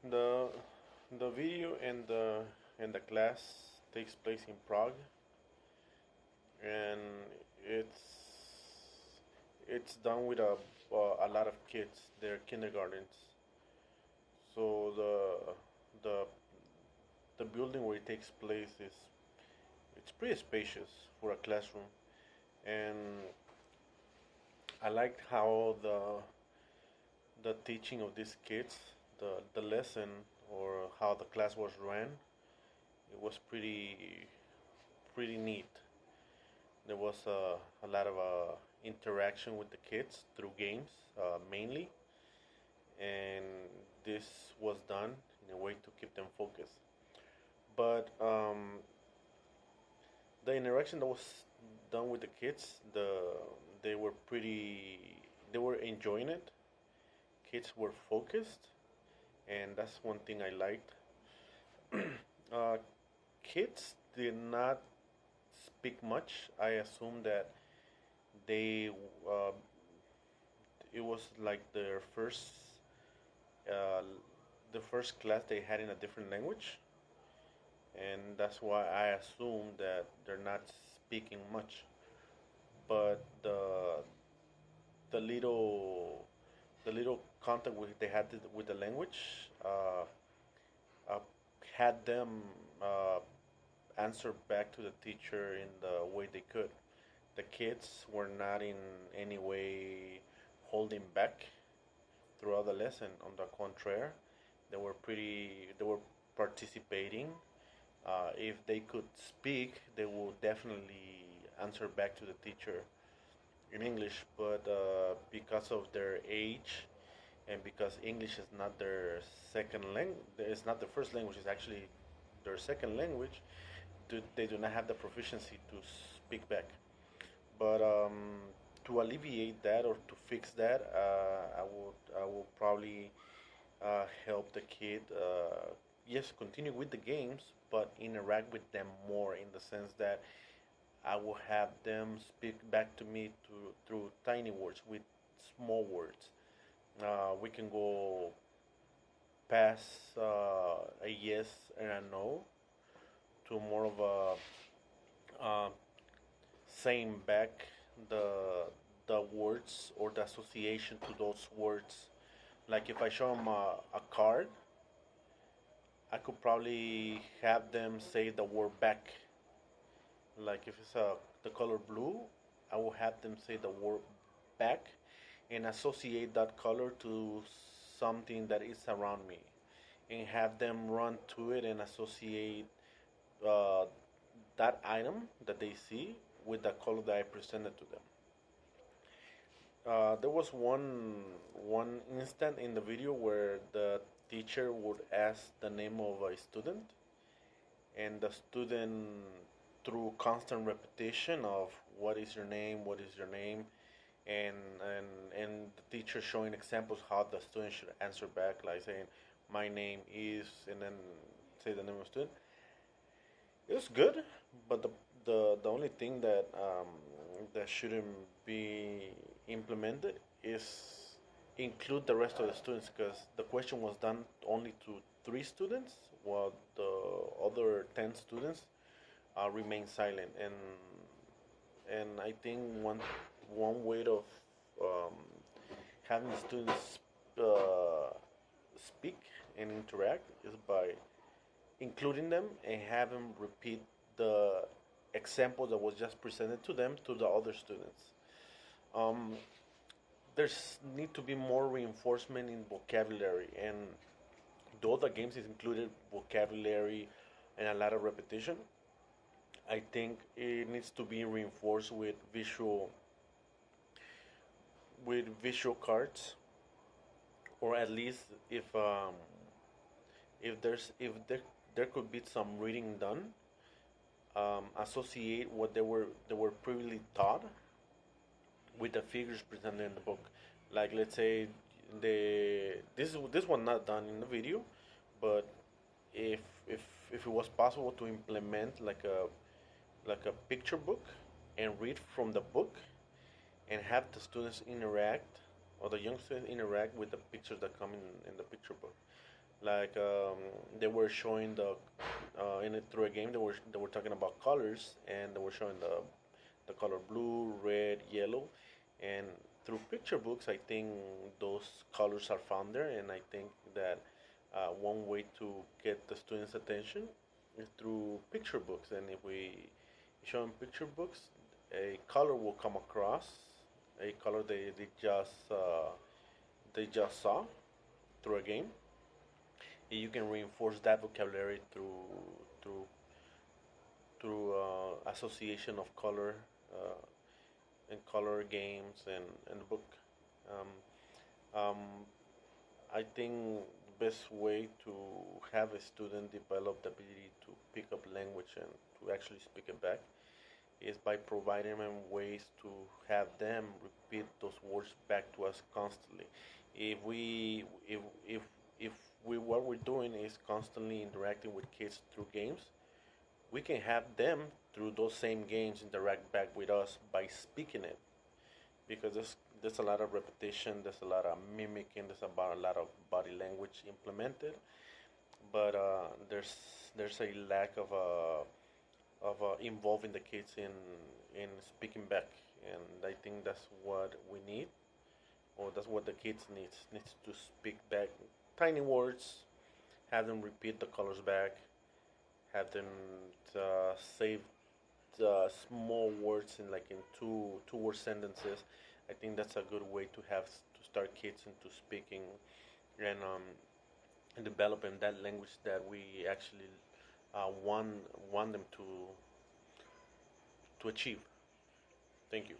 The the video and the class takes place in Prague, and it's it's done with a lot of kids. They're kindergartens. So the the building where it takes place is it's pretty spacious for a classroom, and I liked how the teaching of these kids, the lesson or how the class was ran. It was pretty neat. There was a lot of interaction with the kids through games, mainly, and this was done in a way to keep them focused. But the interaction that was done with the kids, they were they were enjoying it. Kids were focused, and that's one thing I liked. uh, Kids did not speak much. I assume that they uh, it was like uh, the first class they had in a different language, and that's why I assume that they're not speaking much. But the the little contact they had with the language uh, uh, had them uh, answer back to the teacher in the way they could. The kids were not in any way holding back throughout the lesson. On the contrary, they were participating. If they could speak, they would definitely answer back to the teacher in English. But because of their age and because English is not their second language, it's not the first language. It's actually their second language. They do not have the proficiency to speak back. But to alleviate that or to fix that, I would probably help the kid. Yes, continue with the games, but interact with them more in the sense that I will have them speak back to me through tiny words with small words. We can go past a yes and a no to more of a saying back the words or the association to those words. Like if I show them a card, I could probably have them say the word back. Like if it's the color blue, I will have them say the word back and associate that color to something that is around me and have them run to it and associate uh, that item that they see with the color that I presented to them. There was one instant in the video where the teacher would ask the name of a student, and the student, through constant repetition of what is your name, and and and the teacher showing examples how the student should answer back, like saying, "My name is," and then say the name of the student. It was good, but the only thing that shouldn't be implemented is include the rest of the students because the question was done only to three students, while the other 10 students remain silent. And I think one way of um, having students uh, speak and interact is by including them and have them repeat the example that was just presented to them to the other students. Um, there's need to be more reinforcement in vocabulary, and though the games is included vocabulary and a lot of repetition, I think it needs to be reinforced with visual cards, or at least if there could be some reading done, associate what they were previously taught with the figures presented in the book. Like let's say this was not done in the video, but if if if it was possible to implement like a picture book and read from the book and have the students interact or the young students interact with the pictures that come in the picture book. Like they were showing in it through a game they were talking about colors, and they were showing the color blue, red, yellow, and through picture books I think those colors are found there, and I think that one way to get the students' attention is through picture books, and if we show them picture books, a color will come across, a color they just saw through a game. You can reinforce that vocabulary through association of color uh, and color games and the book. Um, um, I think the best way to have a student develop the ability to pick up language and to actually speak it back is by providing them ways to have them repeat those words back to us constantly. If we if if we what we're doing is constantly interacting with kids through games, we can have them through those same games interact back with us by speaking it, because there's a lot of repetition, there's a lot of mimicking, there's about a lot of body language implemented, but there's a lack of involving the kids in speaking back, and I think that's what we need, or that's what the kids needs to speak back tiny words, have them repeat the colors back, have them say small words in like in two word sentences. I think that's a good way to have to start kids into speaking and developing that language that we actually want them to achieve. Thank you.